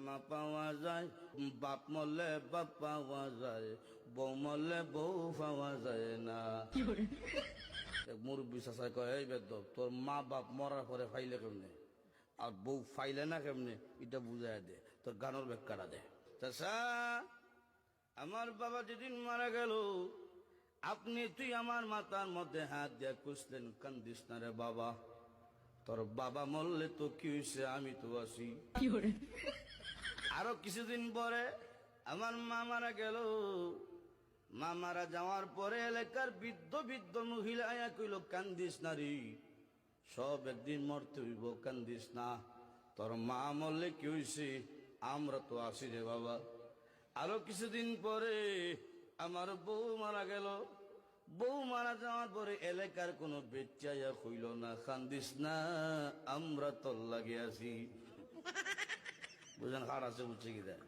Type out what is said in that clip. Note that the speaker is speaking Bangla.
মা পাওয়া যায়, বাপ মরলে বাপ পাওয়া যায়, বউ মরলে বউ পাওয়া যায় না। এক মুরব্বী চাচাই কয়, এই বেদব, তোর মা বাপ মরার পরে ফাইলে কেমনে আর বউ ফাইলে না কেমনে, এটা বুঝাই দে, তোর গানোর ব্যাখ্যাটা দে। চাচা, আমার বাবা যেদিন মারা গেল, তুই আমার মাথার মধ্যে হাত দিয়ে কুসলেন, কান্দিস না রে বাবা, তোর বাবা মরলে তো কি হয়েছে, আমি তো আছি। আরো কিছুদিন পরে আমার মা মারা গেল। মা মারা যাওয়ার পরে এলাকার বৃদ্ধ বৃদ্ধ মহিলা আয়া কইল, কান্দিস না রে, সব একদিন মরতে হইব, কান্দিস না, তোর মা মরলে কি হয়েছে, আমরা তো আছি রে বাবা। আরো কিছুদিন পরে আমার বউ মারা গেল। বউ মারা যাওয়ার পরে এলাকার কোনো বেচাইয়া হইল না, কান্দিস না, আমরা তোর লাগে আছি। বুঝলেন, হার আছে বুঝছে কি দেয়।